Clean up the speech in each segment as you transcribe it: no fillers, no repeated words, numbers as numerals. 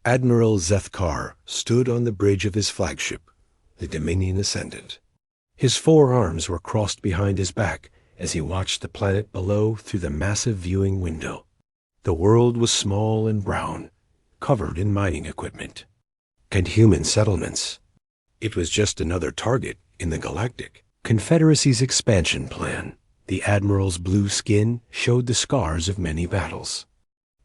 Admiral Zethkar stood on the bridge of his flagship, the Dominion Ascendant. His forearms were crossed behind his back as he watched the planet below through the massive viewing window. The world was small and brown, covered in mining equipment and human settlements. It was just another target in the Galactic Confederacy's expansion plan. The Admiral's blue skin showed the scars of many battles.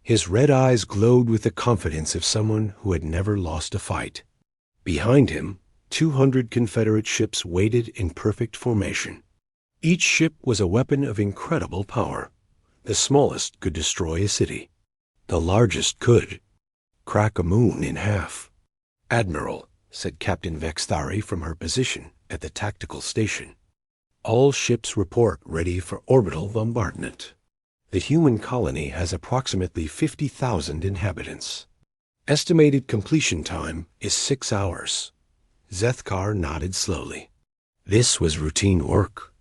His red eyes glowed with the confidence of someone who had never lost a fight. Behind him, 200 Confederate ships waited in perfect formation. Each ship was a weapon of incredible power. The smallest could destroy a city. The largest could crack a moon in half. "Admiral," said Captain Vexthari from her position at the tactical station, "all ships report ready for orbital bombardment. The human colony has approximately 50,000 inhabitants. Estimated completion time is 6 hours. Zethkar nodded slowly. This was routine work.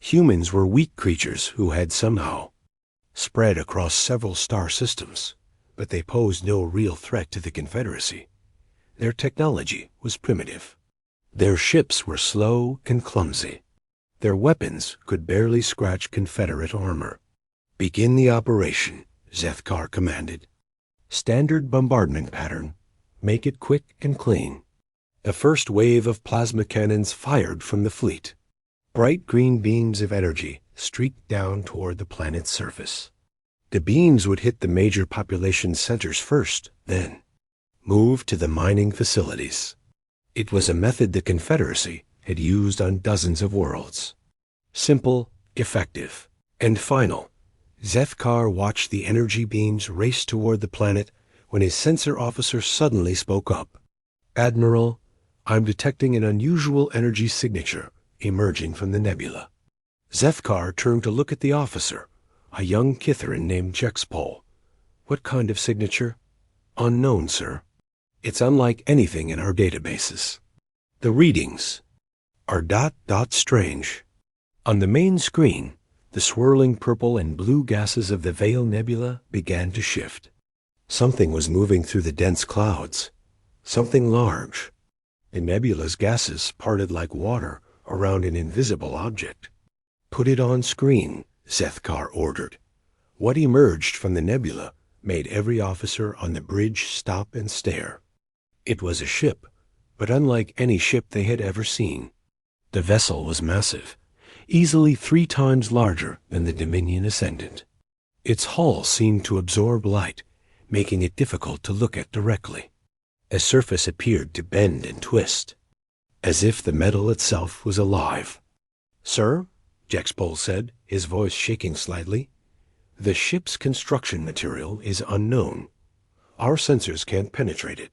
Humans were weak creatures who had somehow spread across several star systems, but they posed no real threat to the Confederacy. Their technology was primitive. Their ships were slow and clumsy. Their weapons could barely scratch Confederate armor. "Begin the operation," Zethkar commanded. "Standard bombardment pattern. Make it quick and clean." The first wave of plasma cannons fired from the fleet. Bright green beams of energy streaked down toward the planet's surface. The beams would hit the major population centers first, then move to the mining facilities. It was a method the Confederacy had used on dozens of worlds. Simple, effective, and final. Zethkar watched the energy beams race toward the planet when his sensor officer suddenly spoke up. "Admiral, I'm detecting an unusual energy signature emerging from the nebula." Zethkar turned to look at the officer, a young Kithrin named Jexpol. "What kind of signature?" "Unknown, sir. It's unlike anything in our databases. The readings are ... strange." On the main screen, the swirling purple and blue gases of the Veil Nebula began to shift. Something was moving through the dense clouds. Something large. The nebula's gases parted like water around an invisible object. "Put it on screen," Zethkar ordered. What emerged from the nebula made every officer on the bridge stop and stare. It was a ship, but unlike any ship they had ever seen. The vessel was massive, easily 3 times larger than the Dominion Ascendant. Its hull seemed to absorb light, making it difficult to look at directly. A surface appeared to bend and twist, as if the metal itself was alive. "Sir," Jexpol said, his voice shaking slightly, "the ship's construction material is unknown. Our sensors can't penetrate it.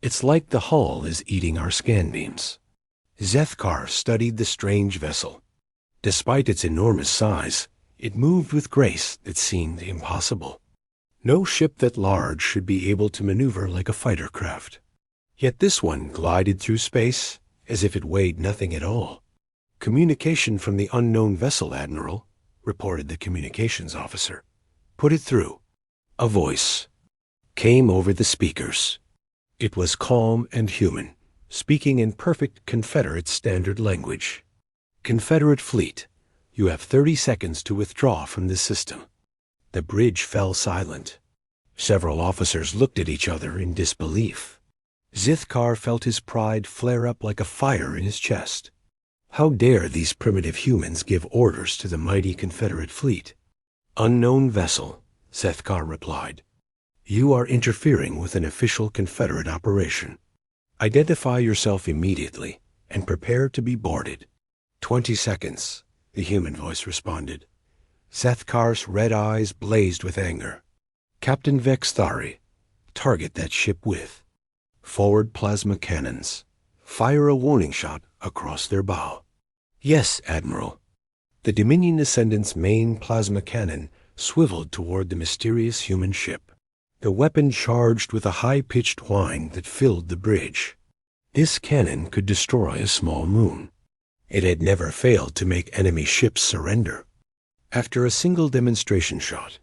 It's like the hull is eating our scan beams." Zethkar studied the strange vessel. Despite its enormous size, it moved with grace that seemed impossible. No ship that large should be able to maneuver like a fighter craft. Yet this one glided through space as if it weighed nothing at all. "Communication from the unknown vessel, Admiral," reported the communications officer. "Put it through." A voice came over the speakers. It was calm and human, speaking in perfect Confederate standard language. "Confederate fleet, you have 30 seconds to withdraw from this system." The bridge fell silent. Several officers looked at each other in disbelief. Zethkar felt his pride flare up like a fire in his chest. How dare these primitive humans give orders to the mighty Confederate fleet? "Unknown vessel," Zethkar replied. "You are interfering with an official Confederate operation. Identify yourself immediately and prepare to be boarded." 20 seconds, the human voice responded. Zethkar's red eyes blazed with anger. "Captain Vexthari, target that ship with forward plasma cannons. Fire a warning shot across their bow." "Yes, Admiral." The Dominion Ascendant's main plasma cannon swiveled toward the mysterious human ship. The weapon charged with a high-pitched whine that filled the bridge. This cannon could destroy a small moon. It had never failed to make enemy ships surrender. After a single demonstration shot,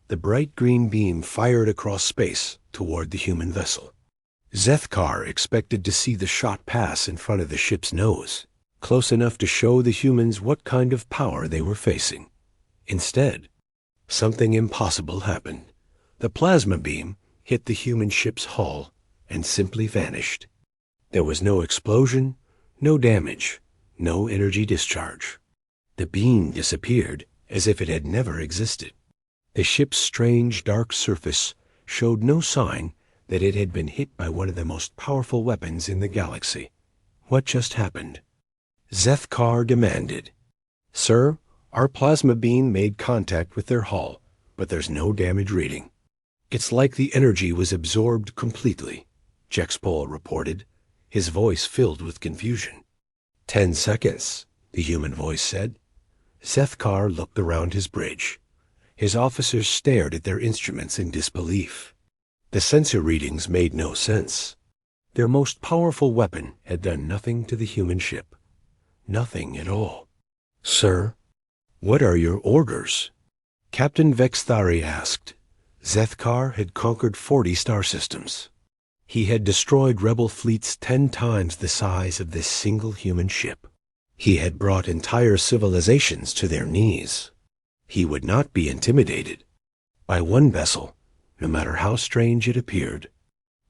the bright green beam fired across space toward the human vessel. Zethkar expected to see the shot pass in front of the ship's nose, close enough to show the humans what kind of power they were facing. Instead, something impossible happened. The plasma beam hit the human ship's hull and simply vanished. There was no explosion, no damage, no energy discharge. The beam disappeared as if it had never existed. The ship's strange dark surface showed no sign that it had been hit by one of the most powerful weapons in the galaxy. What just happened? Zethkar demanded. Sir, our plasma beam made contact with their hull, but there's no damage reading. It's like the energy was absorbed completely, Jexpol reported, his voice filled with confusion. 10 seconds, the human voice said. Zethkar looked around his bridge. His officers stared at their instruments in disbelief. The sensor readings made no sense. Their most powerful weapon had done nothing to the human ship. Nothing at all. Sir, what are your orders? Captain Vexthari asked. Zethkar had conquered 40 star systems. He had destroyed rebel fleets 10 times the size of this single human ship. He had brought entire civilizations to their knees. He would not be intimidated by one vessel, no matter how strange it appeared.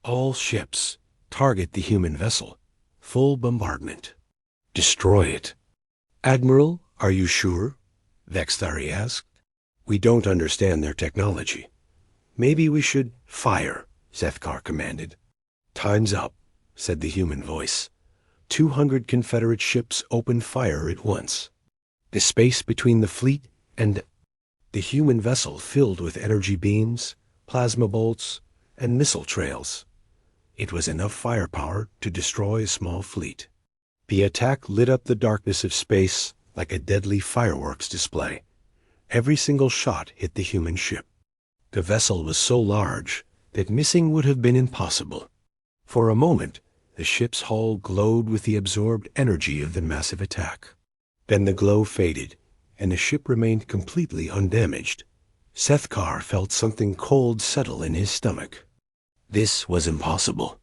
All ships target the human vessel. Full bombardment. Destroy it. Admiral, are you sure? Vexthari asked. We don't understand their technology. Maybe we should fire, Zethkar commanded. Time's up, said the human voice. 200 Confederate ships opened fire at once. The space between the fleet and the human vessel filled with energy beams, plasma bolts, and missile trails. It was enough firepower to destroy a small fleet. The attack lit up the darkness of space like a deadly fireworks display. Every single shot hit the human ship. The vessel was so large that missing would have been impossible. For a moment, the ship's hull glowed with the absorbed energy of the massive attack. Then the glow faded, and the ship remained completely undamaged. Zethkar felt something cold settle in his stomach. This was impossible.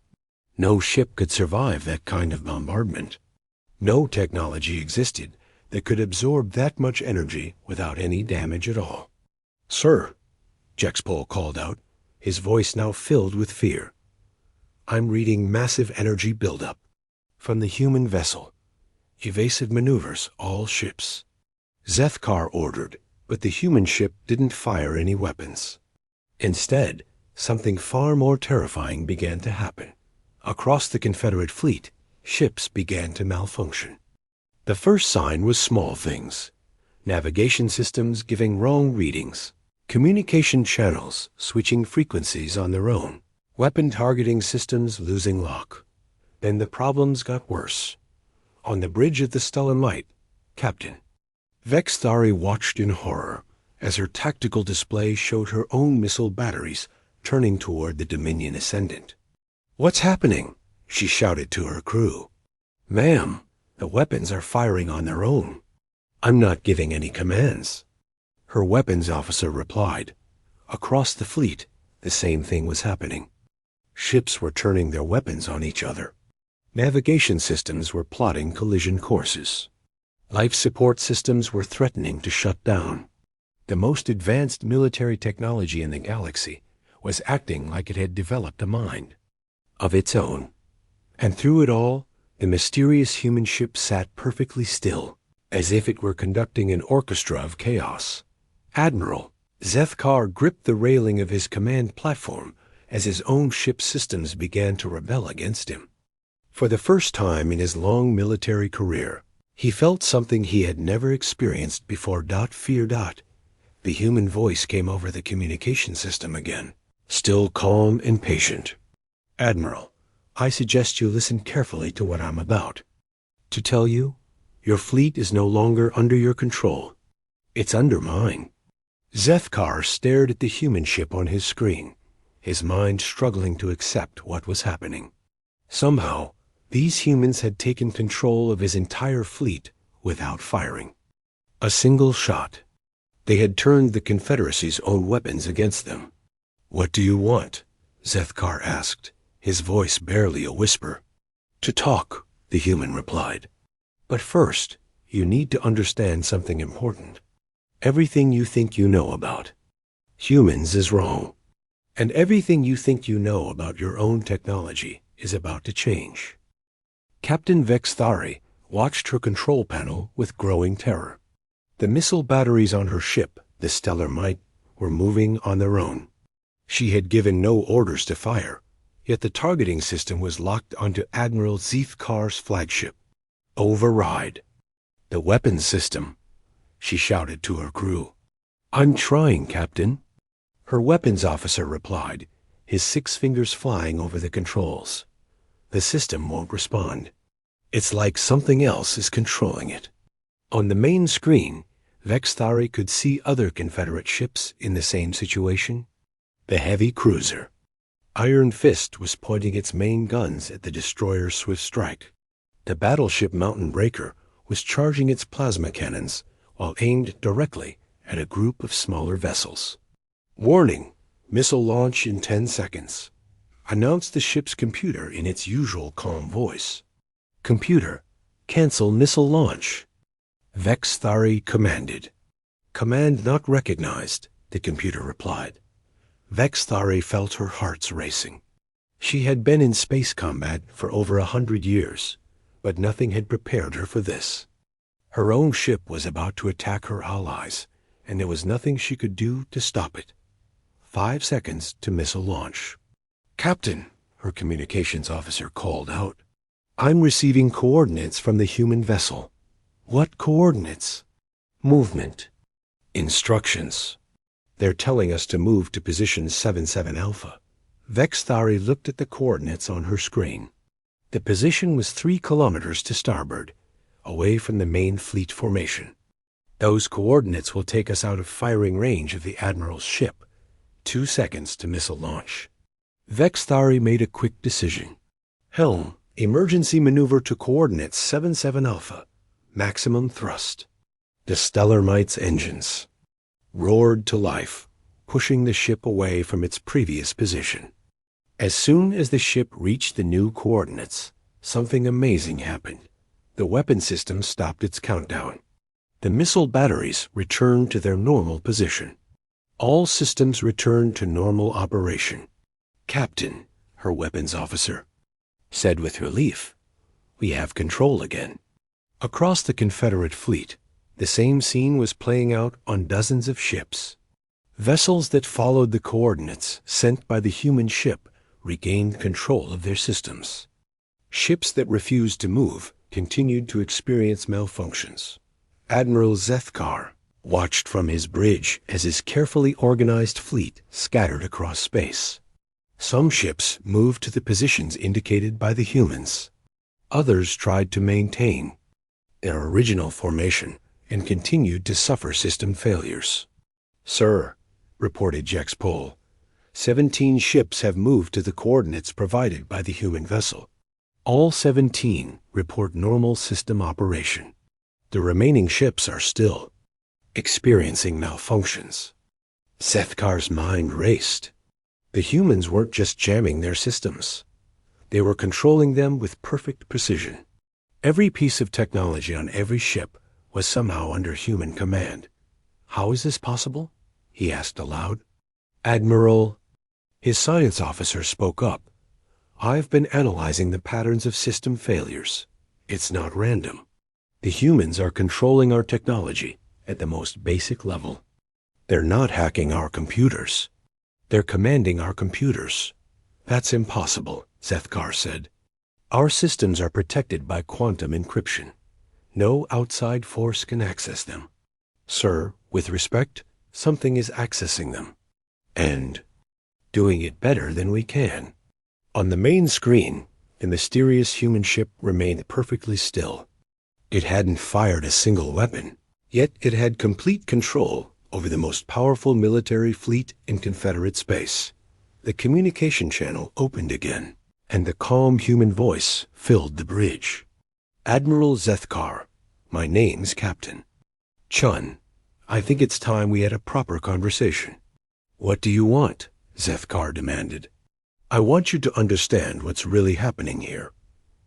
No ship could survive that kind of bombardment. No technology existed that could absorb that much energy without any damage at all. Sir, Jexpol called out, his voice now filled with fear. I'm reading massive energy buildup. From the human vessel. Evasive maneuvers, all ships. Zethkar ordered, but the human ship didn't fire any weapons. Instead, something far more terrifying began to happen. Across the Confederate fleet, ships began to malfunction. The first sign was small things. Navigation systems giving wrong readings. Communication channels switching frequencies on their own. Weapon targeting systems losing lock. Then the problems got worse. On the bridge of the Stellan Light, Captain Vexthari watched in horror as her tactical display showed her own missile batteries turning toward the Dominion Ascendant. What's happening? She shouted to her crew. Ma'am, the weapons are firing on their own. I'm not giving any commands. Her weapons officer replied. Across the fleet, the same thing was happening. Ships were turning their weapons on each other. Navigation systems were plotting collision courses. Life support systems were threatening to shut down. The most advanced military technology in the galaxy was acting like it had developed a mind of its own. And through it all, the mysterious human ship sat perfectly still, as if it were conducting an orchestra of chaos. Admiral, Zethkar gripped the railing of his command platform as his own ship's systems began to rebel against him. For the first time in his long military career, he felt something he had never experienced before. Fear. The human voice came over the communication system again, still calm and patient. Admiral, I suggest you listen carefully to what I'm about to tell you. Your fleet is no longer under your control. It's under mine. Zethkar stared at the human ship on his screen, his mind struggling to accept what was happening. Somehow, these humans had taken control of his entire fleet without firing a single shot. They had turned the Confederacy's own weapons against them. What do you want? Zethkar asked, his voice barely a whisper. "To talk," the human replied. "But first, you need to understand something important. Everything you think you know about humans is wrong. And everything you think you know about your own technology is about to change." Captain Vexthari watched her control panel with growing terror. The missile batteries on her ship, the Stellar Might, were moving on their own. She had given no orders to fire, yet the targeting system was locked onto Admiral Zethkar's flagship. "Override the weapons system," she shouted to her crew. "I'm trying, Captain," her weapons officer replied, his 6 fingers flying over the controls. "The system won't respond. It's like something else is controlling it." On the main screen, Vexthari could see other Confederate ships in the same situation. The heavy cruiser Iron Fist was pointing its main guns at the destroyer Swift Strike. The battleship Mountain Breaker was charging its plasma cannons while aimed directly at a group of smaller vessels. "Warning, missile launch in 10 seconds, announced the ship's computer in its usual calm voice. "Computer, cancel missile launch," Vexthari commanded. "Command not recognized," the computer replied. Vexthari felt her hearts racing. She had been in space combat for over 100 years, but nothing had prepared her for this. Her own ship was about to attack her allies, and there was nothing she could do to stop it. 5 seconds to missile launch. "Captain," her communications officer called out, "I'm receiving coordinates from the human vessel." "What coordinates?" "Movement. Instructions. They're telling us to move to position 77 Alpha." Vexthari looked at the coordinates on her screen. The position was 3 kilometers to starboard, away from the main fleet formation. "Those coordinates will take us out of firing range of the Admiral's ship. 2 seconds to missile launch." Vexthari made a quick decision. "Helm, emergency maneuver to coordinates 77 Alpha. Maximum thrust." The Stellar Might's engines roared to life, pushing the ship away from its previous position. As soon as the ship reached the new coordinates, something amazing happened. The weapon system stopped its countdown. The missile batteries returned to their normal position. All systems returned to normal operation. "Captain," her weapons officer said with relief, "we have control again." Across the Confederate fleet, the same scene was playing out on dozens of ships. Vessels that followed the coordinates sent by the human ship regained control of their systems. Ships that refused to move continued to experience malfunctions. Admiral Zethkar watched from his bridge as his carefully organized fleet scattered across space. Some ships moved to the positions indicated by the humans. Others tried to maintain their original formation and continued to suffer system failures. "Sir," reported Jex Pol, 17 ships have moved to the coordinates provided by the human vessel. All 17 report normal system operation. The remaining ships are still experiencing malfunctions." Zethkar's mind raced. The humans weren't just jamming their systems. They were controlling them with perfect precision. Every piece of technology on every ship was somehow under human command. "How is this possible?" he asked aloud. "Admiral," his science officer spoke up, "I've been analyzing the patterns of system failures. It's not random. The humans are controlling our technology at the most basic level. They're not hacking our computers. They're commanding our computers." "That's impossible," Zethkar said. "Our systems are protected by quantum encryption. No outside force can access them. Sir, with respect, something is accessing them. And doing it better than we can." On the main screen, the mysterious human ship remained perfectly still. It hadn't fired a single weapon, yet it had complete control over the most powerful military fleet in Confederate space. The communication channel opened again, and the calm human voice filled the bridge. "Admiral Zethkar, my name's Captain. Chun, I think it's time we had a proper conversation." "What do you want?" Zethkar demanded. I want you to understand what's really happening here,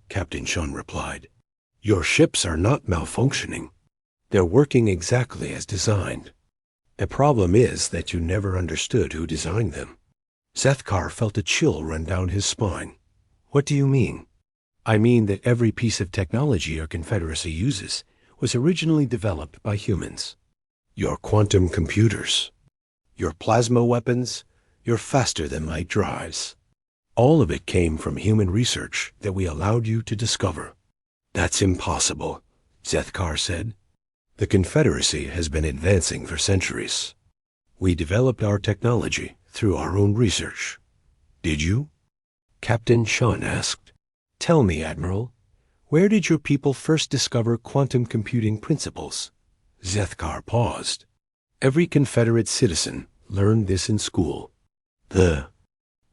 Captain Shun replied. Your ships are not malfunctioning. They're working exactly as designed. The problem is that you never understood who designed them. Zethkar felt a chill run down his spine. What do you mean? I mean that every piece of technology our Confederacy uses was originally developed by humans. Your quantum computers, your plasma weapons, your faster-than-light drives. All of it came from human research that we allowed you to discover. That's impossible, Zethkar said. The Confederacy has been advancing for centuries. We developed our technology through our own research. Did you? Captain Shun asked. Tell me, Admiral, where did your people first discover quantum computing principles? Zethkar paused. Every Confederate citizen learned this in school. The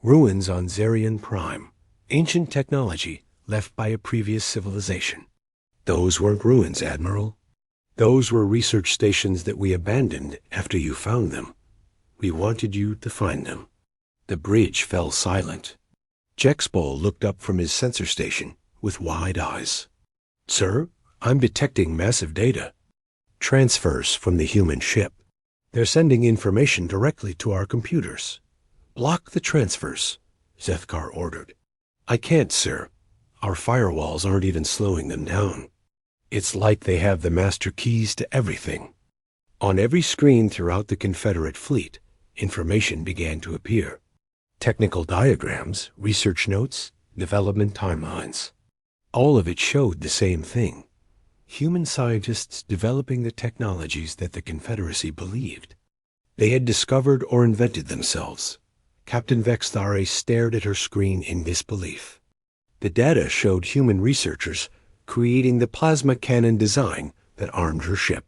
ruins on Zarian Prime, ancient technology left by a previous civilization. Those weren't ruins, Admiral. Those were research stations that we abandoned after you found them. We wanted you to find them. The bridge fell silent. Jexpol looked up from his sensor station with wide eyes. Sir, I'm detecting massive data. Transfers from the human ship. They're sending information directly to our computers. Block the transfers, Zethkar ordered. I can't, sir. Our firewalls aren't even slowing them down. It's like they have the master keys to everything. On every screen throughout the Confederate fleet, information began to appear. Technical diagrams, research notes, development timelines. All of it showed the same thing. Human scientists developing the technologies that the Confederacy believed. They had discovered or invented themselves. Captain Vexthare stared at her screen in disbelief. The data showed human researchers creating the plasma cannon design that armed her ship.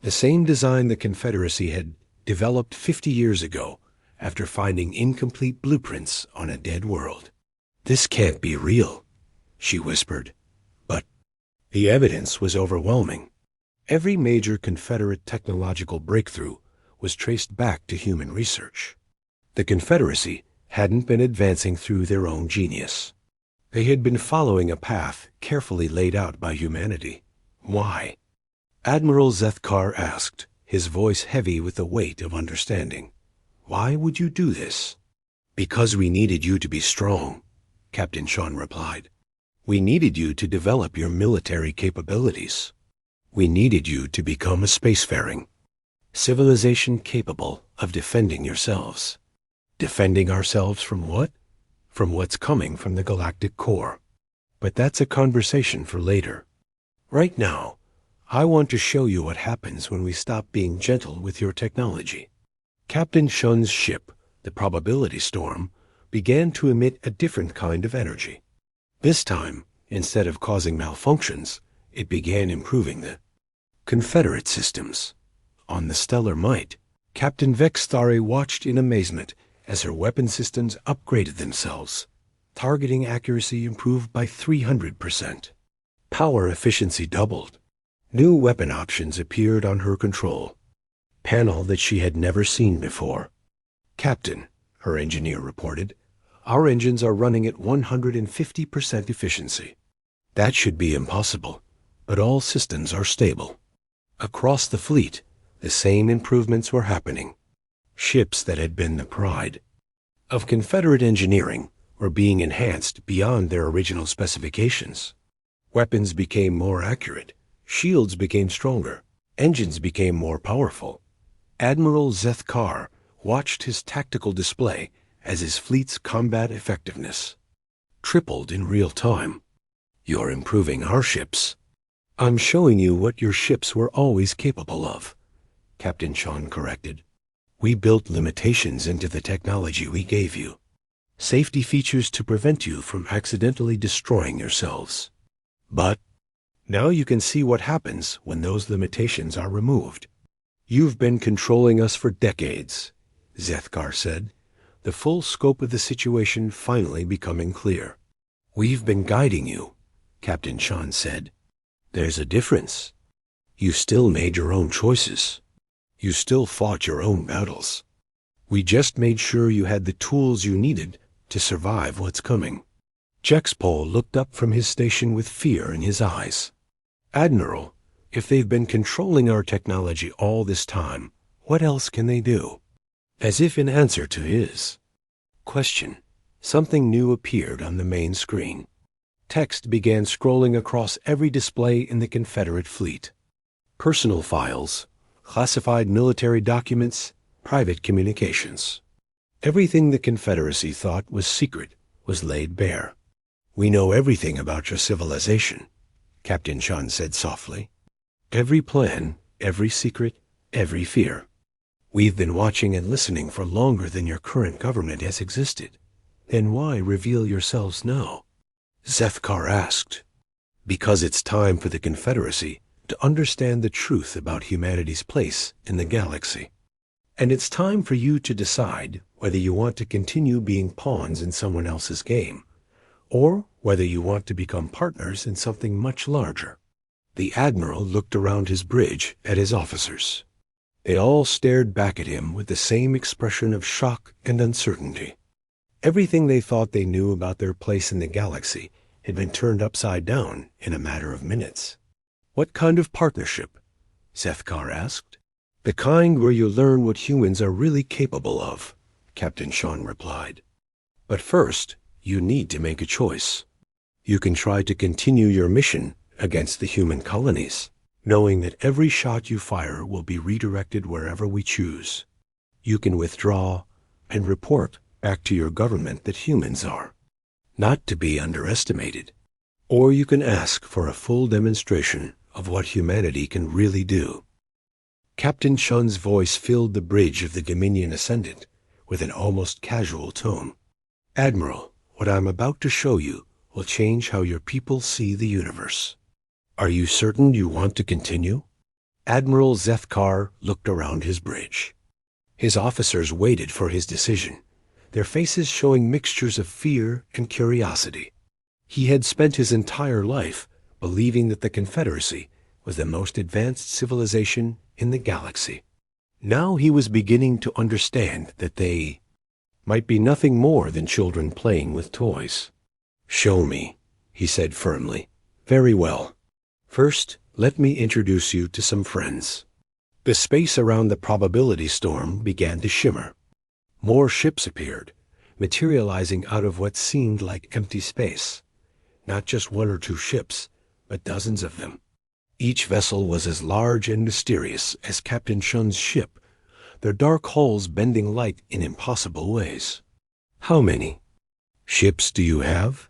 The same design the Confederacy had developed 50 years ago after finding incomplete blueprints on a dead world. This can't be real, she whispered. But the evidence was overwhelming. Every major Confederate technological breakthrough was traced back to human research. The Confederacy hadn't been advancing through their own genius. They had been following a path carefully laid out by humanity. Why? Admiral Zethkar asked, his voice heavy with the weight of understanding. Why would you do this? Because we needed you to be strong, Captain Shun replied. We needed you to develop your military capabilities. We needed you to become a spacefaring civilization capable of defending yourselves. Defending ourselves from what? From what's coming from the galactic core. But that's a conversation for later. Right now, I want to show you what happens when we stop being gentle with your technology. Captain Shun's ship, the Probability Storm, began to emit a different kind of energy. This time, instead of causing malfunctions, it began improving the Confederate systems. On the Stellar Might, Captain Vexthare watched in amazement as her weapon systems upgraded themselves. Targeting accuracy improved by 300%. Power efficiency doubled. New weapon options appeared on her control panel that she had never seen before. Captain, her engineer reported, our engines are running at 150% efficiency. That should be impossible, but all systems are stable. Across the fleet, the same improvements were happening. Ships that had been the pride of Confederate engineering were being enhanced beyond their original specifications. Weapons became more accurate, shields became stronger, engines became more powerful. Admiral Zethkar watched his tactical display as his fleet's combat effectiveness tripled in real time. You're improving our ships. I'm showing you what your ships were always capable of, Captain Shun corrected. We built limitations into the technology we gave you. Safety features to prevent you from accidentally destroying yourselves. But now you can see what happens when those limitations are removed. You've been controlling us for decades, Zethkar said, the full scope of the situation finally becoming clear. We've been guiding you, Captain Shun said. There's a difference. You still made your own choices. You still fought your own battles. We just made sure you had the tools you needed to survive what's coming. Jexpol looked up from his station with fear in his eyes. Admiral, if they've been controlling our technology all this time, what else can they do? As if in answer to his question, something new appeared on the main screen. Text began scrolling across every display in the Confederate fleet. Personal files, classified military documents, private communications. Everything the Confederacy thought was secret was laid bare. "We know everything about your civilization," Captain Shun said softly. "Every plan, every secret, every fear. We've been watching and listening for longer than your current government has existed. Then why reveal yourselves now?" Zethkar asked. "Because it's time for the Confederacy to understand the truth about humanity's place in the galaxy. And it's time for you to decide whether you want to continue being pawns in someone else's game, or whether you want to become partners in something much larger." The Admiral looked around his bridge at his officers. They all stared back at him with the same expression of shock and uncertainty. Everything they thought they knew about their place in the galaxy had been turned upside down in a matter of minutes. "What kind of partnership?" Zethkar asked. "The kind where you learn what humans are really capable of," Captain Shun replied. "But first, you need to make a choice. You can try to continue your mission against the human colonies, knowing that every shot you fire will be redirected wherever we choose. You can withdraw and report back to your government that humans are not to be underestimated. Or you can ask for a full demonstration of what humanity can really do." Captain Shun's voice filled the bridge of the Dominion Ascendant with an almost casual tone. "Admiral, what I'm about to show you will change how your people see the universe. Are you certain you want to continue?" Admiral Zethkar looked around his bridge. His officers waited for his decision, their faces showing mixtures of fear and curiosity. He had spent his entire life believing that the Confederacy was the most advanced civilization in the galaxy. Now he was beginning to understand that they might be nothing more than children playing with toys. "Show me," he said firmly. "Very well. First, let me introduce you to some friends." The space around the probability storm began to shimmer. More ships appeared, materializing out of what seemed like empty space. Not just one or two ships, but dozens of them. Each vessel was as large and mysterious as Captain Shun's ship, their dark hulls bending light in impossible ways. "How many ships do you have?"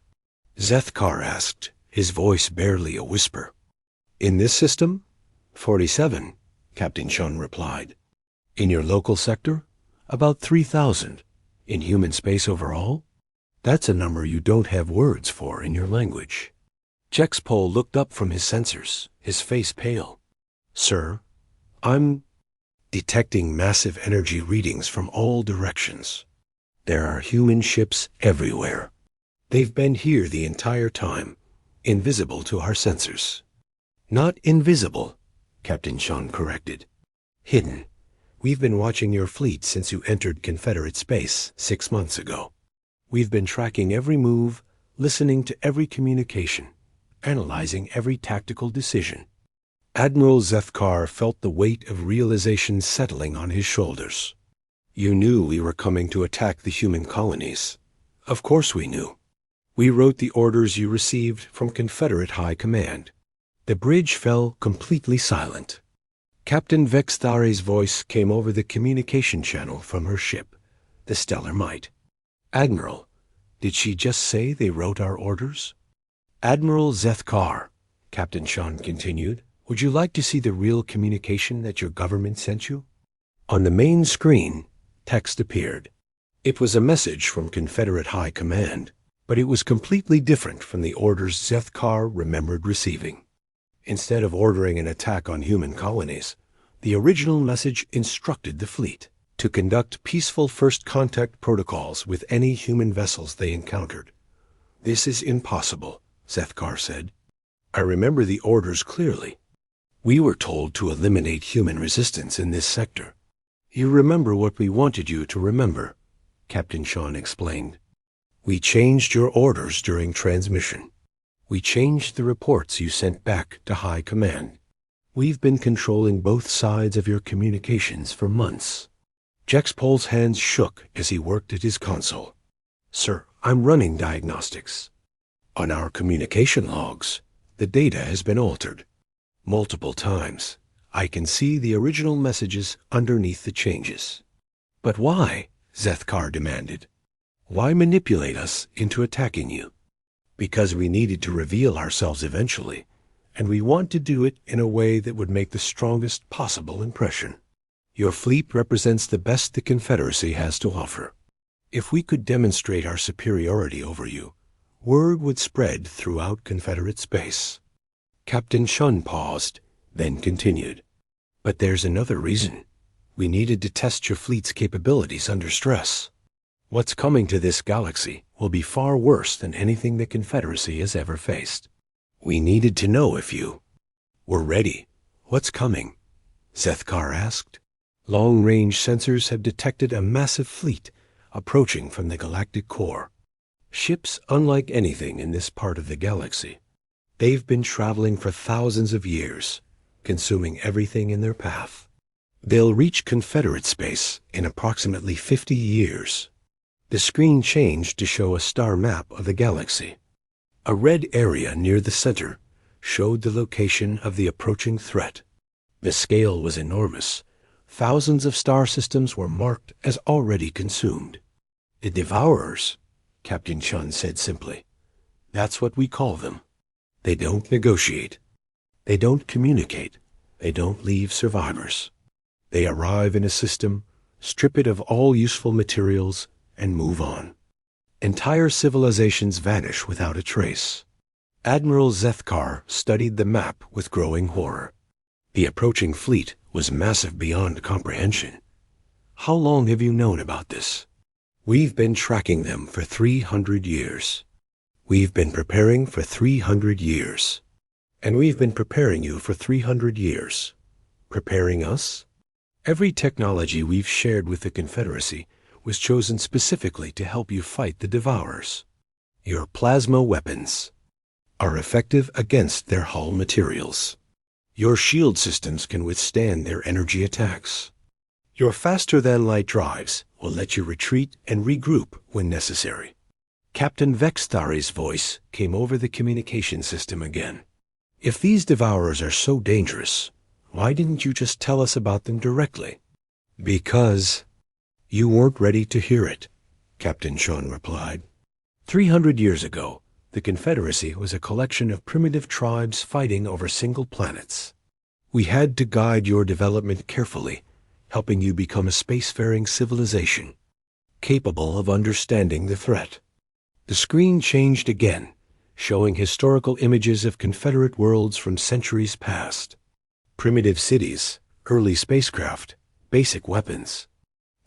Zethkar asked, his voice barely a whisper. "In this system? 47, Captain Shun replied. "In your local sector? About 3,000. In human space overall? That's a number you don't have words for in your language." Jexpol looked up from his sensors, his face pale. "Sir, I'm detecting massive energy readings from all directions. There are human ships everywhere. They've been here the entire time, invisible to our sensors." "Not invisible," Captain Shun corrected. "Hidden. We've been watching your fleet since you entered Confederate space 6 months ago. We've been tracking every move, listening to every communication, analyzing every tactical decision." Admiral Zethkar felt the weight of realization settling on his shoulders. "You knew we were coming to attack the human colonies." "Of course we knew. We wrote the orders you received from Confederate High Command." The bridge fell completely silent. Captain Vexthare's voice came over the communication channel from her ship, the Stellar Might. "Admiral, did she just say they wrote our orders?" "Admiral Zethkar," Captain Shun continued, "would you like to see the real communication that your government sent you?" On the main screen, text appeared. It was a message from Confederate High Command, but it was completely different from the orders Zethkar remembered receiving. Instead of ordering an attack on human colonies, the original message instructed the fleet to conduct peaceful first contact protocols with any human vessels they encountered. "This is impossible," Zethkar said. "I remember the orders clearly. We were told to eliminate human resistance in this sector." "You remember what we wanted you to remember," Captain Shun explained. We changed your orders during transmission. We changed the reports you sent back to High Command. We've been controlling both sides of your communications for months. Jexpol's hands shook as he worked at his console. Sir, I'm running diagnostics. On our communication logs, the data has been altered. Multiple times, I can see the original messages underneath the changes. But why? Zethkar demanded. Why manipulate us into attacking you? Because we needed to reveal ourselves eventually, and we want to do it in a way that would make the strongest possible impression. Your fleet represents the best the Confederacy has to offer. If we could demonstrate our superiority over you, word would spread throughout Confederate space. Captain Shun paused, then continued. But there's another reason. We needed to test your fleet's capabilities under stress. What's coming to this galaxy will be far worse than anything the Confederacy has ever faced. We needed to know if you were ready. What's coming? Zethkar asked. Long-range sensors have detected a massive fleet approaching from the galactic core. Ships unlike anything in this part of the galaxy. They've been traveling for thousands of years, consuming everything in their path. They'll reach Confederate space in approximately 50 years. The screen changed to show a star map of the galaxy. A red area near the center showed the location of the approaching threat. The scale was enormous. Thousands of star systems were marked as already consumed. The Devourers, Captain Chun said simply. That's what we call them. They don't negotiate. They don't communicate. They don't leave survivors. They arrive in a system, strip it of all useful materials, and move on. Entire civilizations vanish without a trace. Admiral Zethkar studied the map with growing horror. The approaching fleet was massive beyond comprehension. How long have you known about this? We've been tracking them for 300 years. We've been preparing for 300 years. And we've been preparing you for 300 years. Preparing us? Every technology we've shared with the Confederacy was chosen specifically to help you fight the Devourers. Your plasma weapons are effective against their hull materials. Your shield systems can withstand their energy attacks. Your faster-than-light drives will let you retreat and regroup when necessary. Captain Vexthari's voice came over the communication system again. If these Devourers are so dangerous, why didn't you just tell us about them directly? Because you weren't ready to hear it, Captain Shun replied. 300 years ago, the Confederacy was a collection of primitive tribes fighting over single planets. We had to guide your development carefully, helping you become a spacefaring civilization, capable of understanding the threat. The screen changed again, showing historical images of Confederate worlds from centuries past. Primitive cities, early spacecraft, basic weapons.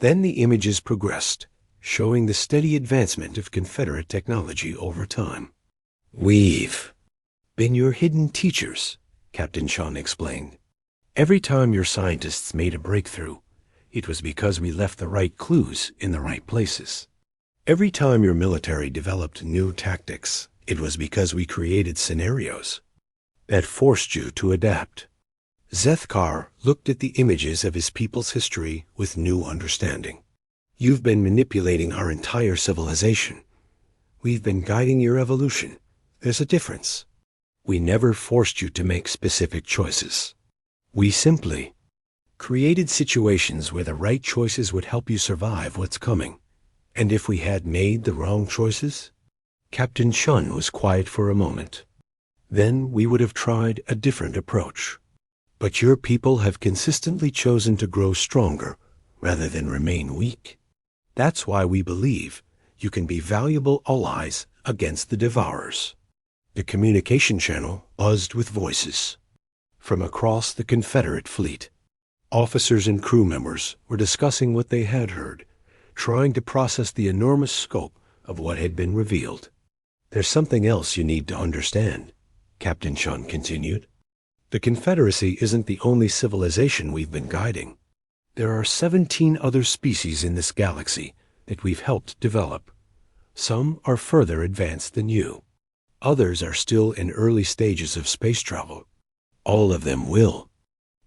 Then the images progressed, showing the steady advancement of Confederate technology over time. We've been your hidden teachers, Captain Shun explained. Every time your scientists made a breakthrough, it was because we left the right clues in the right places. Every time your military developed new tactics, it was because we created scenarios that forced you to adapt. Zethkar looked at the images of his people's history with new understanding. You've been manipulating our entire civilization. We've been guiding your evolution. There's a difference. We never forced you to make specific choices. We simply created situations where the right choices would help you survive what's coming. And if we had made the wrong choices? Captain Shun was quiet for a moment. Then we would have tried a different approach. But your people have consistently chosen to grow stronger rather than remain weak. That's why we believe you can be valuable allies against the Devourers. The communication channel buzzed with voices. From across the Confederate fleet, officers and crew members were discussing what they had heard, trying to process the enormous scope of what had been revealed. There's something else you need to understand, Captain Shun continued. The Confederacy isn't the only civilization we've been guiding. There are 17 other species in this galaxy that we've helped develop. Some are further advanced than you. Others are still in early stages of space travel. All of them will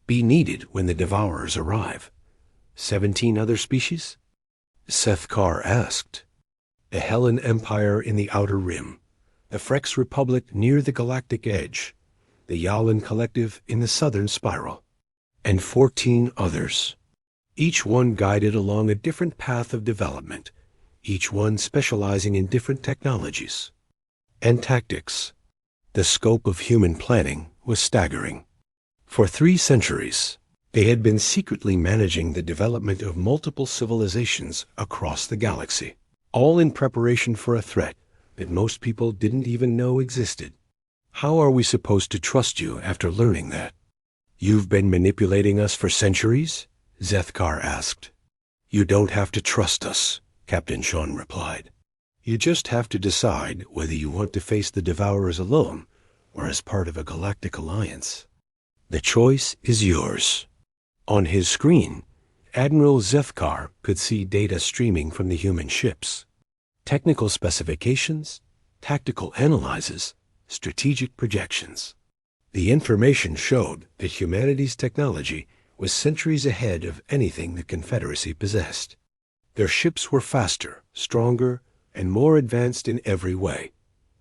be needed when the Devourers arrive. 17 other species? Sethkar asked. The Hellen Empire in the Outer Rim, the Frex Republic near the Galactic Edge, the Yalan Collective in the Southern Spiral, and 14 others. Each one guided along a different path of development, each one specializing in different technologies and tactics. The scope of human planning was staggering. For 3 centuries, they had been secretly managing the development of multiple civilizations across the galaxy, all in preparation for a threat that most people didn't even know existed. How are we supposed to trust you after learning that? You've been manipulating us for centuries? Zethkar asked. You don't have to trust us, Captain Sean replied. You just have to decide whether you want to face the Devourers alone or as part of a galactic alliance. The choice is yours. On his screen, Admiral Zethkar could see data streaming from the human ships. Technical specifications, tactical analyses, strategic projections. The information showed that humanity's technology was centuries ahead of anything the Confederacy possessed. Their ships were faster, stronger, and more advanced in every way.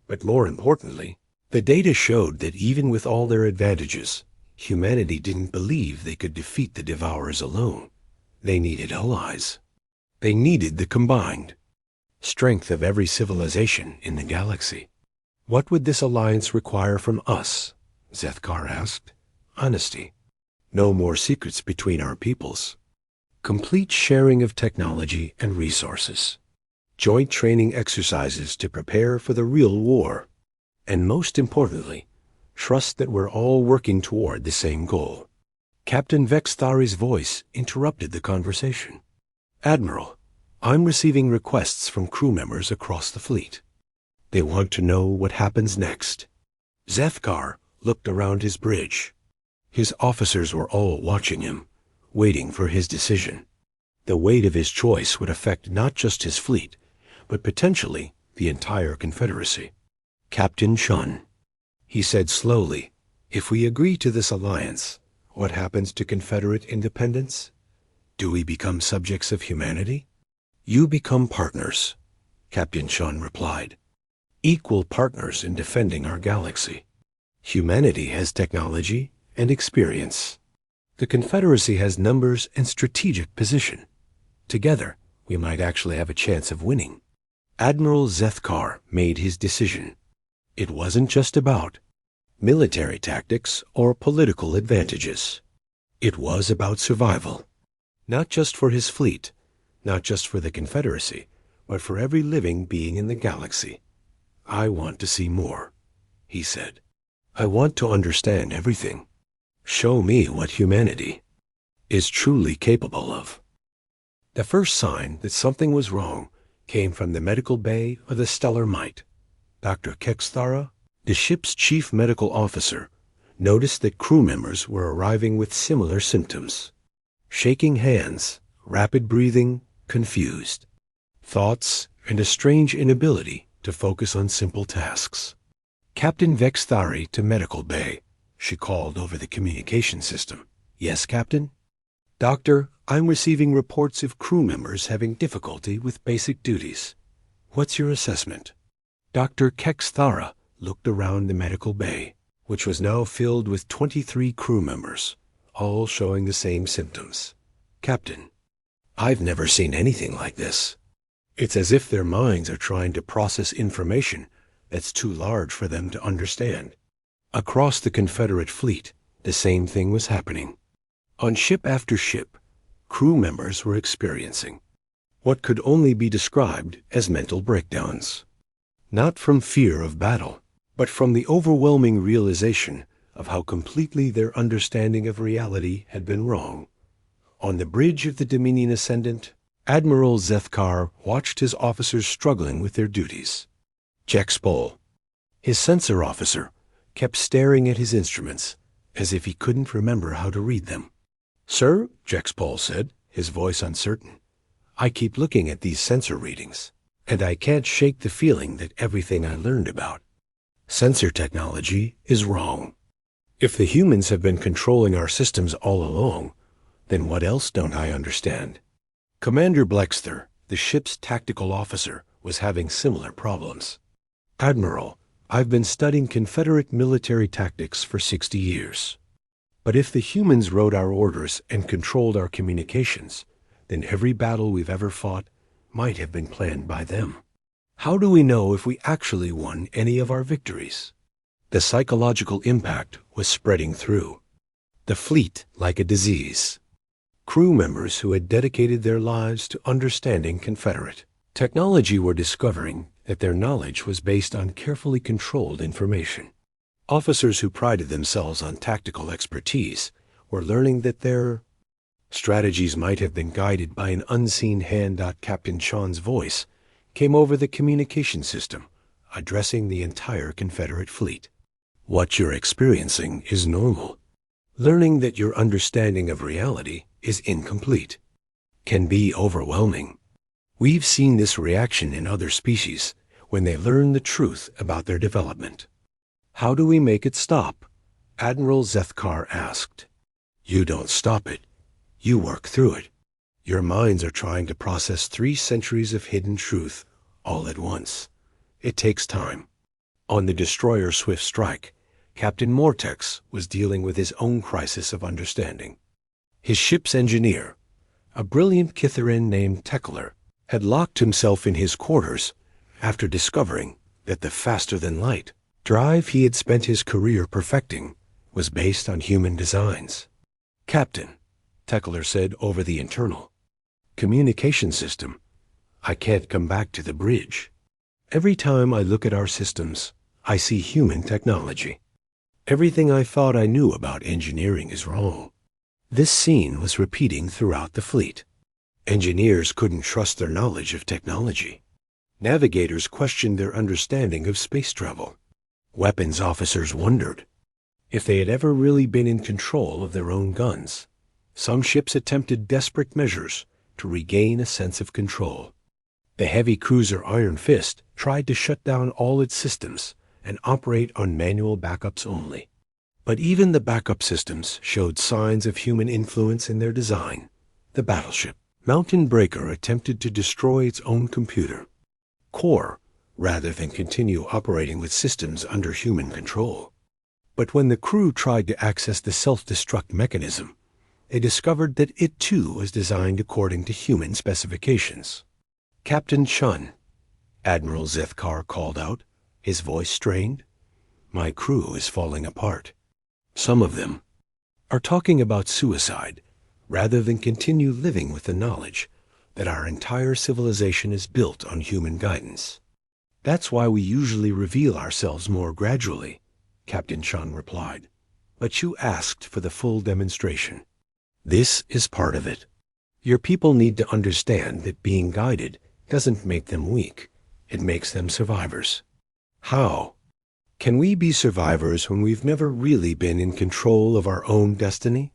But more importantly, the data showed that even with all their advantages, humanity didn't believe they could defeat the Devourers alone. They needed allies. They needed the combined strength of every civilization in the galaxy. What would this alliance require from us? Zethkar asked. Honesty. No more secrets between our peoples. Complete sharing of technology and resources. Joint training exercises to prepare for the real war. And most importantly, trust that we're all working toward the same goal. Captain Vexthari's voice interrupted the conversation. Admiral, I'm receiving requests from crew members across the fleet. They want to know what happens next. Zethkar looked around his bridge. His officers were all watching him, waiting for his decision. The weight of his choice would affect not just his fleet, but potentially the entire Confederacy. Captain Shun, he said slowly, if we agree to this alliance, what happens to Confederate independence? Do we become subjects of humanity? You become partners, Captain Shun replied. Equal partners in defending our galaxy. Humanity has technology and experience. The Confederacy has numbers and strategic position. Together, we might actually have a chance of winning. Admiral Zethkar made his decision. It wasn't just about military tactics or political advantages. It was about survival. Not just for his fleet, not just for the Confederacy, but for every living being in the galaxy. I want to see more, he said. I want to understand everything. Show me what humanity is truly capable of. The first sign that something was wrong came from the medical bay of the Stellar Might. Dr. Kexthara, the ship's chief medical officer, noticed that crew members were arriving with similar symptoms. Shaking hands, rapid breathing, confused thoughts, and a strange inability to focus on simple tasks. Captain Vexthari to medical bay, she called over the communication system. Yes, Captain? Doctor, I'm receiving reports of crew members having difficulty with basic duties. What's your assessment? Dr. Kexthara looked around the medical bay, which was now filled with 23 crew members, all showing the same symptoms. Captain, I've never seen anything like this. It's as if their minds are trying to process information that's too large for them to understand. Across the Confederate fleet, the same thing was happening. On ship after ship, crew members were experiencing what could only be described as mental breakdowns. Not from fear of battle, but from the overwhelming realization of how completely their understanding of reality had been wrong. On the bridge of the Dominion Ascendant, Admiral Zethkar watched his officers struggling with their duties. Jexpol, his sensor officer, kept staring at his instruments as if he couldn't remember how to read them. Sir, Jexpol said, his voice uncertain, I keep looking at these sensor readings. And I can't shake the feeling that everything I learned about sensor technology is wrong. If the humans have been controlling our systems all along, then what else don't I understand? Commander Blexter, the ship's tactical officer, was having similar problems. Admiral, I've been studying Confederate military tactics for 60 years. But if the humans wrote our orders and controlled our communications, then every battle we've ever fought might have been planned by them. How do we know if we actually won any of our victories? The psychological impact was spreading through the fleet like a disease. Crew members who had dedicated their lives to understanding Confederate technology were discovering that their knowledge was based on carefully controlled information. Officers who prided themselves on tactical expertise were learning that their strategies might have been guided by an unseen hand. Captain Sean's voice came over the communication system, addressing the entire Confederate fleet. What you're experiencing is normal. Learning that your understanding of reality is incomplete can be overwhelming. We've seen this reaction in other species when they learn the truth about their development. How do we make it stop? Admiral Zethkar asked. You don't stop it. You work through it. Your minds are trying to process 3 centuries of hidden truth all at once. It takes time. On the destroyer Swift Strike, Captain Mortex was dealing with his own crisis of understanding. His ship's engineer, a brilliant Kitharin named Tekler, had locked himself in his quarters after discovering that the faster-than-light drive he had spent his career perfecting was based on human designs. Captain, Tekler said over the internal communication system, I can't come back to the bridge. Every time I look at our systems, I see human technology. Everything I thought I knew about engineering is wrong. This scene was repeating throughout the fleet. Engineers couldn't trust their knowledge of technology. Navigators questioned their understanding of space travel. Weapons officers wondered if they had ever really been in control of their own guns. Some ships attempted desperate measures to regain a sense of control. The heavy cruiser Iron Fist tried to shut down all its systems and operate on manual backups only. But even the backup systems showed signs of human influence in their design. The battleship Mountain Breaker attempted to destroy its own computer core rather than continue operating with systems under human control. But when the crew tried to access the self-destruct mechanism, they discovered that it too was designed according to human specifications. Captain Chun, Admiral Zethkar called out, his voice strained. My crew is falling apart. Some of them are talking about suicide rather than continue living with the knowledge that our entire civilization is built on human guidance. That's why we usually reveal ourselves more gradually, Captain Chun replied. But you asked for the full demonstration. This is part of it. Your people need to understand that being guided doesn't make them weak. It makes them survivors. How? Can we be survivors when we've never really been in control of our own destiny?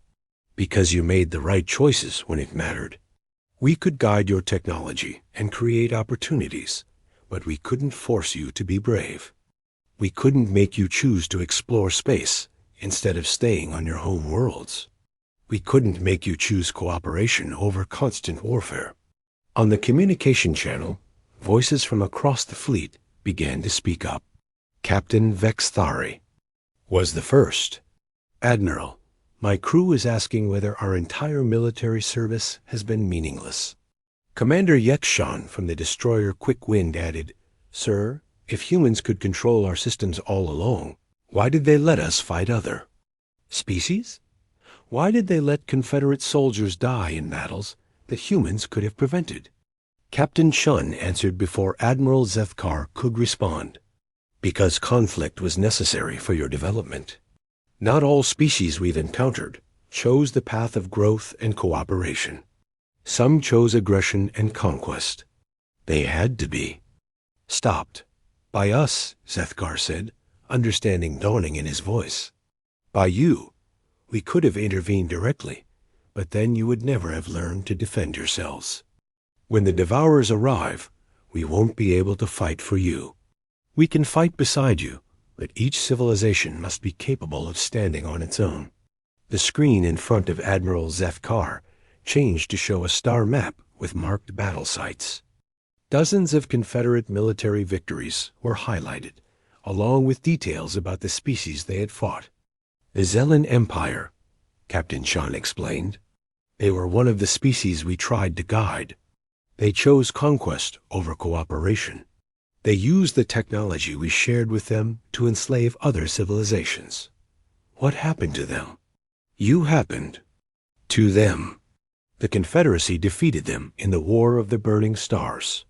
Because you made the right choices when it mattered. We could guide your technology and create opportunities, but we couldn't force you to be brave. We couldn't make you choose to explore space instead of staying on your home worlds. We couldn't make you choose cooperation over constant warfare. On the communication channel, voices from across the fleet began to speak up. Captain Vexthari was the first. Admiral, my crew is asking whether our entire military service has been meaningless. Commander Yekshan from the destroyer Quick Wind added, Sir, if humans could control our systems all along, why did they let us fight other species? Why did they let Confederate soldiers die in battles that humans could have prevented? Captain Chun answered before Admiral Zethkar could respond. Because conflict was necessary for your development. Not all species we've encountered chose the path of growth and cooperation. Some chose aggression and conquest. They had to be stopped. By us, Zethkar said, understanding dawning in his voice. By you. We could have intervened directly, but then you would never have learned to defend yourselves. When the Devourers arrive, we won't be able to fight for you. We can fight beside you, but each civilization must be capable of standing on its own." The screen in front of Admiral Zethkar changed to show a star map with marked battle sites. Dozens of Confederate military victories were highlighted, along with details about the species they had fought. "The Zelen Empire," Captain Shun explained. "They were one of the species we tried to guide. They chose conquest over cooperation. They used the technology we shared with them to enslave other civilizations. What happened to them? You happened to them. The Confederacy defeated them in the War of the Burning Stars.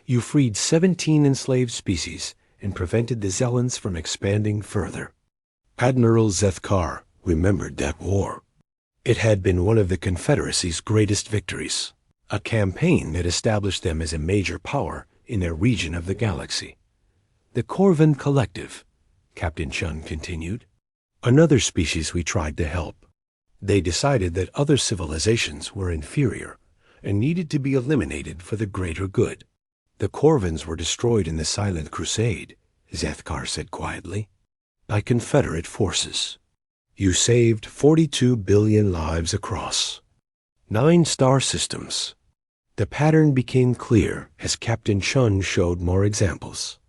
You freed 17 enslaved species and prevented the Zelens from expanding further." Admiral Zethkar remembered that war. It had been one of the Confederacy's greatest victories, a campaign that established them as a major power in their region of the galaxy. "The Corvin Collective," Captain Shun continued, "another species we tried to help. They decided that other civilizations were inferior and needed to be eliminated for the greater good. The Corvins were destroyed in the Silent Crusade," Zethkar said quietly, "by Confederate forces. You saved 42 billion lives across 9 star systems." The pattern became clear as Captain Shun showed more examples.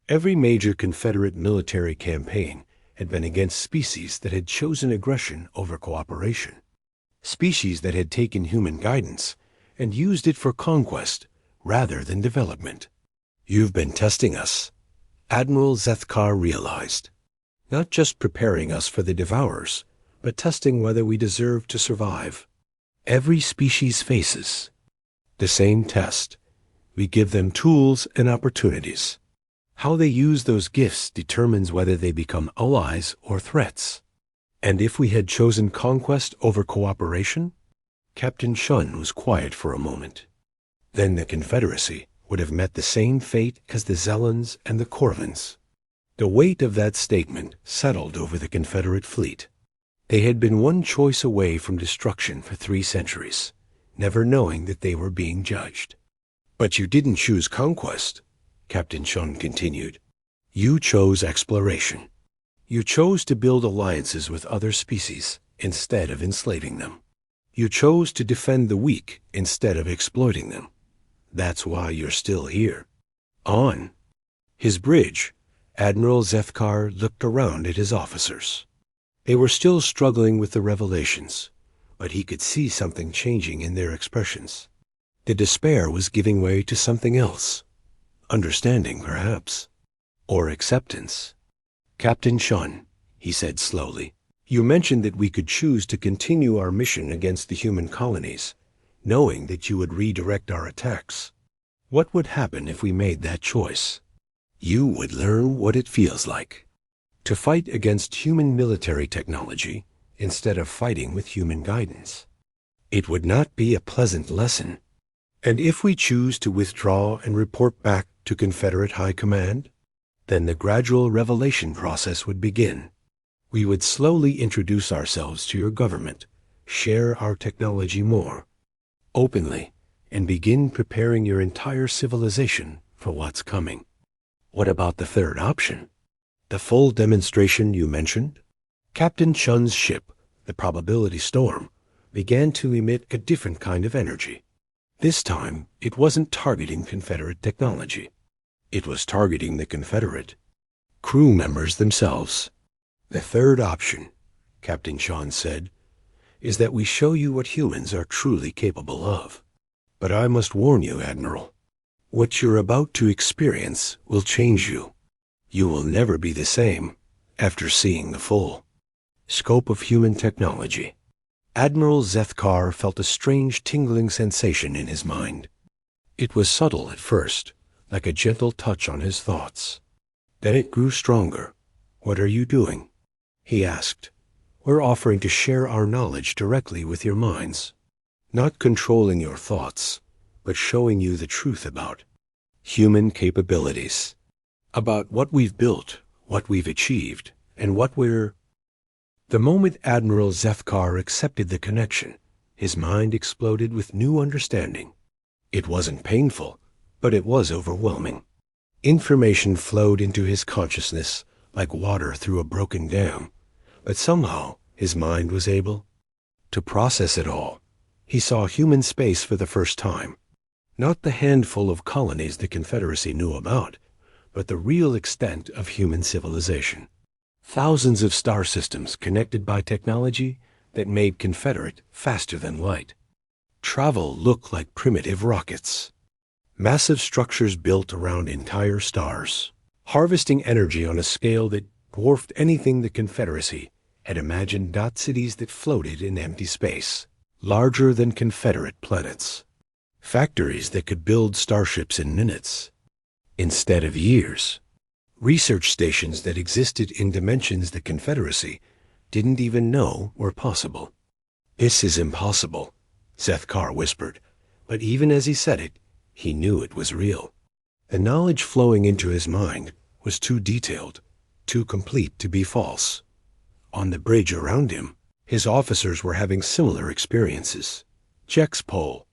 Every major Confederate military campaign had been against species that had chosen aggression over cooperation, species that had taken human guidance and used it for conquest rather than development. "You've been testing us," Admiral Zethkar realized. "Not just preparing us for the Devourers, but testing whether we deserve to survive. Every species faces the same test. We give them tools and opportunities. How they use those gifts determines whether they become allies or threats. And if we had chosen conquest over cooperation?" Captain Shun was quiet for a moment. "Then the Confederacy would have met the same fate as the Zelens and the Corvins." The weight of that statement settled over the Confederate fleet. They had been one choice away from destruction for 3 centuries, never knowing that they were being judged. "But you didn't choose conquest," Captain Shun continued. "You chose exploration. You chose to build alliances with other species instead of enslaving them. You chose to defend the weak instead of exploiting them. That's why you're still here." On his bridge, Admiral Zethkar looked around at his officers. They were still struggling with the revelations, but he could see something changing in their expressions. The despair was giving way to something else. Understanding, perhaps, or acceptance. "Captain Shun," he said slowly, "you mentioned that we could choose to continue our mission against the human colonies, knowing that you would redirect our attacks. What would happen if we made that choice? You would learn what it feels like to fight against human military technology instead of fighting with human guidance. It would not be a pleasant lesson. And if we choose to withdraw and report back to Confederate High Command, then the gradual revelation process would begin. We would slowly introduce ourselves to your government, share our technology more openly, and begin preparing your entire civilization for what's coming." "What about the third option? The full demonstration you mentioned?" Captain Shun's ship, the Probability Storm, began to emit a different kind of energy. This time, it wasn't targeting Confederate technology. It was targeting the Confederate crew members themselves. "The third option," Captain Shun said, "is that we show you what humans are truly capable of. But I must warn you, Admiral, what you're about to experience will change you. You will never be the same after seeing the full scope of human technology." Admiral Zethkar felt a strange tingling sensation in his mind. It was subtle at first, like a gentle touch on his thoughts. Then it grew stronger. "What are you doing?" he asked. "We're offering to share our knowledge directly with your minds. Not controlling your thoughts, but showing you the truth about human capabilities. About what we've built, what we've achieved, and what we're—" The moment Admiral Zethkar accepted the connection, his mind exploded with new understanding. It wasn't painful, But it was overwhelming. Information flowed into his consciousness like water through a broken dam, but somehow his mind was able to process it all. He saw human space for the first time. Not the handful of colonies the Confederacy knew about, but the real extent of human civilization. Thousands of star systems connected by technology that made Confederate faster than light. Travel looked like primitive rockets. Massive structures built around entire stars, harvesting energy on a scale that dwarfed anything the Confederacy had imagined. Cities that floated in empty space, larger than Confederate planets. Factories that could build starships in minutes instead of years. Research stations that existed in dimensions the Confederacy didn't even know were possible. "This is impossible," Zethkar whispered, but even as he said it, he knew it was real. The knowledge flowing into his mind was too detailed, too complete to be false. On the bridge around him, his officers were having similar experiences. Jex Pole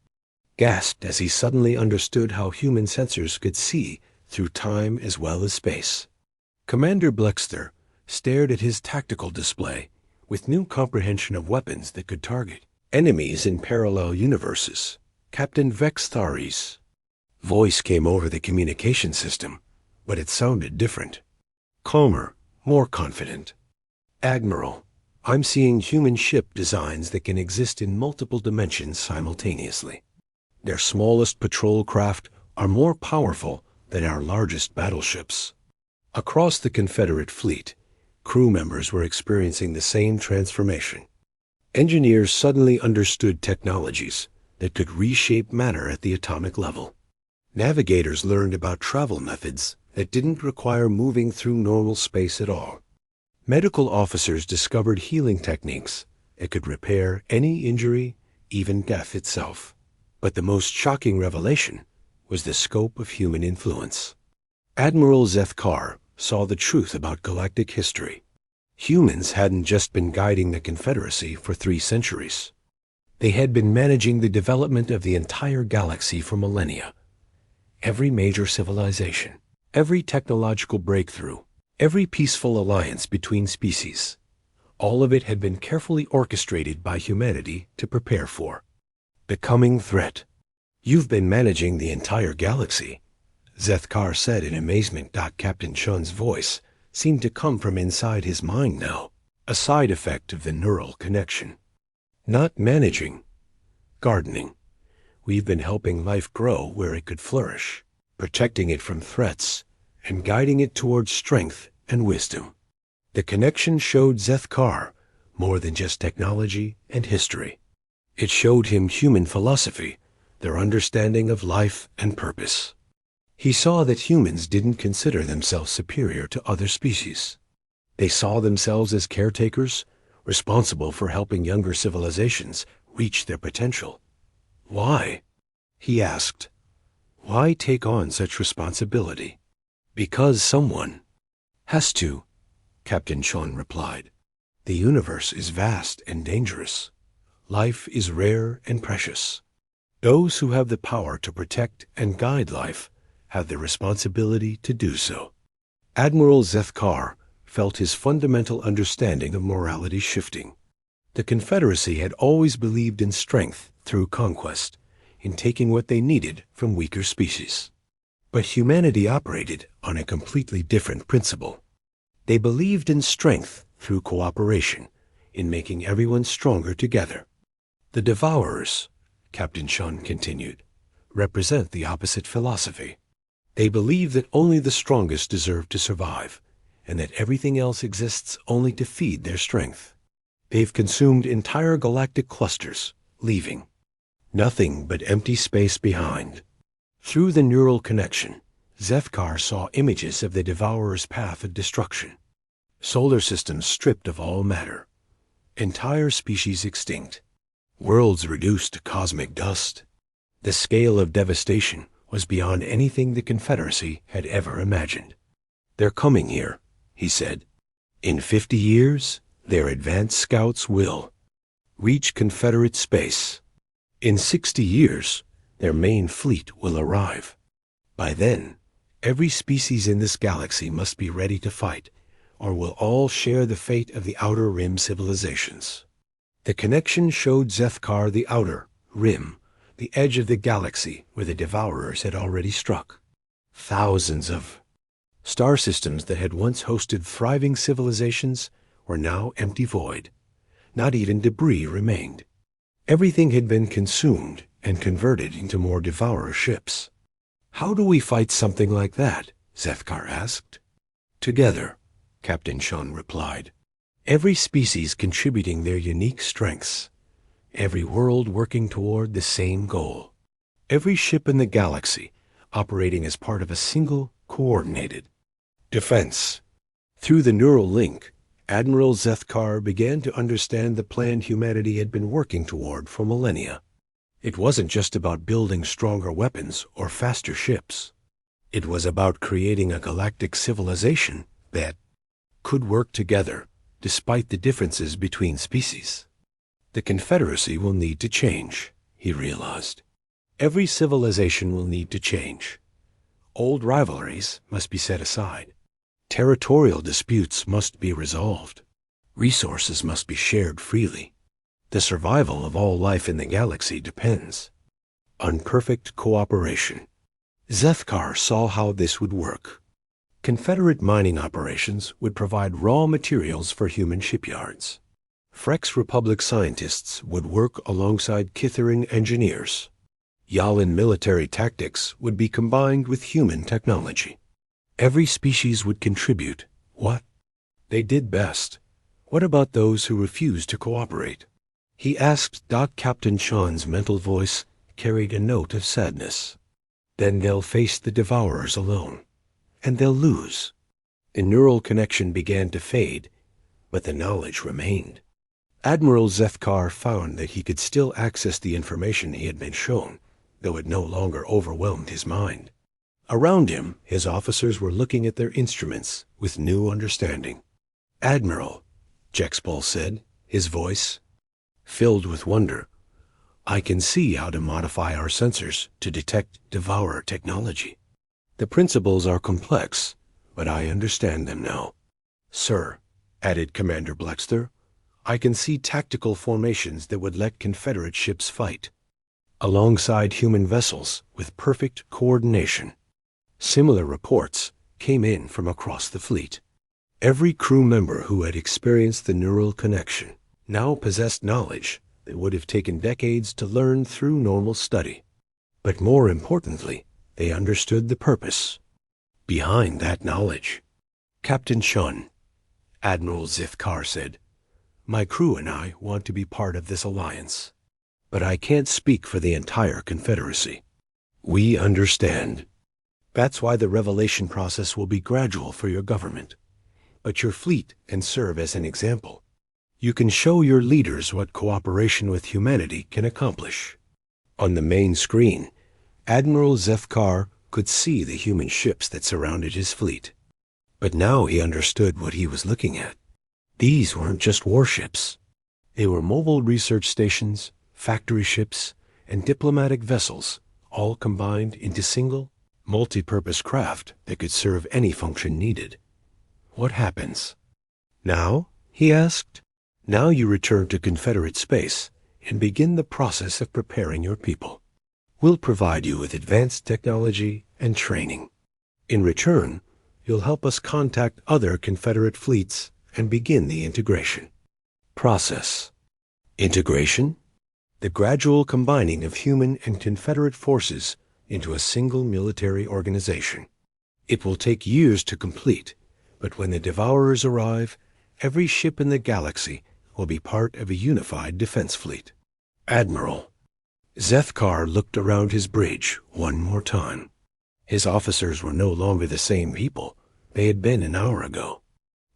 gasped as he suddenly understood how human sensors could see through time as well as space. Commander Blexter stared at his tactical display with new comprehension of weapons that could target enemies in parallel universes. Captain Vex Tharis' voice came over the communication system, but it sounded different. Calmer, more confident. "Admiral, I'm seeing human ship designs that can exist in multiple dimensions simultaneously. Their smallest patrol craft are more powerful than our largest battleships." Across the Confederate fleet, crew members were experiencing the same transformation. Engineers suddenly understood technologies that could reshape matter at the atomic level. Navigators learned about travel methods that didn't require moving through normal space at all. Medical officers discovered healing techniques that could repair any injury, even death itself. But the most shocking revelation was the scope of human influence. Admiral Zethkar saw the truth about galactic history. Humans hadn't just been guiding the Confederacy for 3 centuries. They had been managing the development of the entire galaxy for millennia. Every major civilization, every technological breakthrough, every peaceful alliance between species, all of it had been carefully orchestrated by humanity to prepare for the coming threat. "You've been managing the entire galaxy," Zethkar said in amazement. Captain Chun's voice seemed to come from inside his mind now, a side effect of the neural connection. "Not managing, gardening. We've been helping life grow where it could flourish, protecting it from threats, and guiding it towards strength and wisdom." The connection showed Zethkar more than just technology and history. It showed him human philosophy, their understanding of life and purpose. He saw that humans didn't consider themselves superior to other species. They saw themselves as caretakers, responsible for helping younger civilizations reach their potential. "Why?" he asked. "Why take on such responsibility?" "Because someone has to," Captain Chun replied. "The universe is vast and dangerous. Life is rare and precious. Those who have the power to protect and guide life have the responsibility to do so." Admiral Zethkar felt his fundamental understanding of morality shifting. The Confederacy had always believed in strength through conquest, in taking what they needed from weaker species. But humanity operated on a completely different principle. They believed in strength through cooperation, in making everyone stronger together. The Devourers, Captain Chun continued, represent the opposite philosophy. They believe that only the strongest deserve to survive, and that everything else exists only to feed their strength. They've consumed entire galactic clusters, leaving nothing but empty space behind. Through the neural connection, Zethkar saw images of the Devourer's path of destruction. Solar systems stripped of all matter, entire species extinct, worlds reduced to cosmic dust. The scale of devastation was beyond anything the Confederacy had ever imagined. "They're coming here," he said. "In 50 years, their advanced scouts will reach Confederate space. In 60 years, their main fleet will arrive. By then, every species in this galaxy must be ready to fight, or we'll all share the fate of the Outer Rim civilizations. The connection showed Zethkar the Outer Rim, the edge of the galaxy where the Devourers had already struck. Thousands of star systems that had once hosted thriving civilizations were now empty void. Not even debris remained. Everything had been consumed and converted into more Devourer ships. "How do we fight something like that?" Zethkar asked. "Together," Captain Shun replied. "Every species contributing their unique strengths. Every world working toward the same goal. Every ship in the galaxy operating as part of a single, coordinated defense." Through the neural link, Admiral Zethkar began to understand the plan humanity had been working toward for millennia. It wasn't just about building stronger weapons or faster ships. It was about creating a galactic civilization that could work together despite the differences between species. The Confederacy will need to change, he realized. Every civilization will need to change. Old rivalries must be set aside. Territorial disputes must be resolved. Resources must be shared freely. The survival of all life in the galaxy depends on perfect cooperation. Zethkar saw how this would work. Confederate mining operations would provide raw materials for human shipyards. Frex Republic scientists would work alongside Kithering engineers. Yalin military tactics would be combined with human technology. Every species would contribute what they did best. What about those who refused to cooperate? He asked. Captain Sean's mental voice carried a note of sadness. Then they'll face the Devourers alone, and they'll lose. The neural connection began to fade, but the knowledge remained. Admiral Zethkar found that he could still access the information he had been shown, though it no longer overwhelmed his mind. Around him, his officers were looking at their instruments with new understanding. "Admiral," Jexpol said, his voice filled with wonder, "I can see how to modify our sensors to detect Devourer technology. The principles are complex, but I understand them now." "Sir," added Commander Blexter, "I can see tactical formations that would let Confederate ships fight alongside human vessels with perfect coordination." Similar reports came in from across the fleet. Every crew member who had experienced the neural connection now possessed knowledge that would have taken decades to learn through normal study. But more importantly, they understood the purpose behind that knowledge. "Captain Shun," Admiral Zethkar said, "my crew and I want to be part of this alliance. But I can't speak for the entire Confederacy." "We understand. That's why the revelation process will be gradual for your government. But your fleet can serve as an example. You can show your leaders what cooperation with humanity can accomplish." On the main screen, Admiral Zethkar could see the human ships that surrounded his fleet. But now he understood what he was looking at. These weren't just warships. They were mobile research stations, factory ships, and diplomatic vessels, all combined into single, multi-purpose craft that could serve any function needed. "What happens now?" he asked. "Now you return to Confederate space and begin the process of preparing your people. We'll provide you with advanced technology and training. In return, you'll help us contact other Confederate fleets and begin the integration process." Integration? The gradual combining of human and Confederate forces into a single military organization. It will take years to complete, but when the Devourers arrive, every ship in the galaxy will be part of a unified defense fleet. "Admiral." Zethkar looked around his bridge one more time. His officers were no longer the same people they had been an hour ago.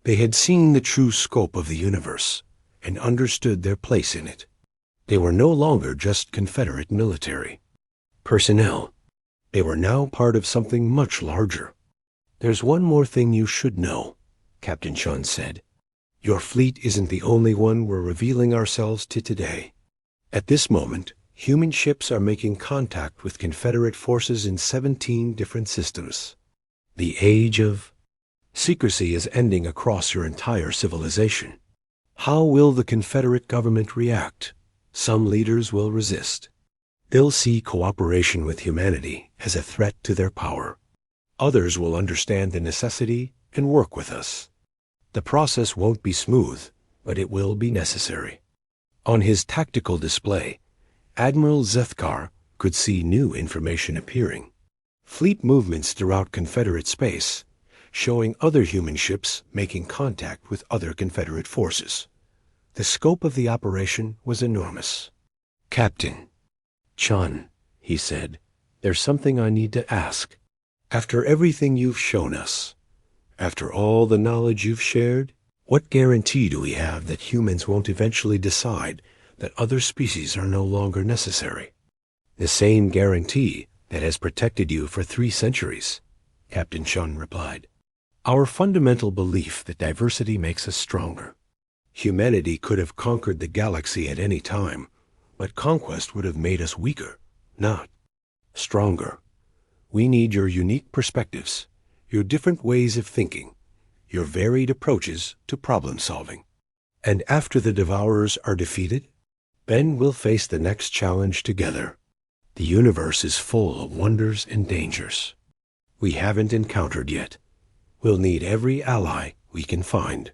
They had seen the true scope of the universe and understood their place in it. They were no longer just Confederate military personnel. They were now part of something much larger. "There's one more thing you should know," Captain Shun said. "Your fleet isn't the only one we're revealing ourselves to today. At this moment, Human ships are making contact with Confederate forces in 17 different systems. The age of secrecy is ending across your entire civilization. How will the Confederate government react? Some leaders will resist. They'll see cooperation with humanity as a threat to their power. Others will understand the necessity and work with us. The process won't be smooth, but it will be necessary. On his tactical display, Admiral Zethkar could see new information appearing. Fleet movements throughout Confederate space, showing other human ships making contact with other Confederate forces. The scope of the operation was enormous. "Captain Chun," he said, "there's something I need to ask. After everything you've shown us, after all the knowledge you've shared, what guarantee do we have that humans won't eventually decide that other species are no longer necessary?" "The same guarantee that has protected you for 3 centuries," Captain Chun replied. "Our fundamental belief that diversity makes us stronger. Humanity could have conquered the galaxy at any time, but conquest would have made us weaker, not stronger. We need your unique perspectives, your different ways of thinking, your varied approaches to problem solving. And after the Devourers are defeated, then we'll face the next challenge together. The universe is full of wonders and dangers we haven't encountered yet. We'll need every ally we can find."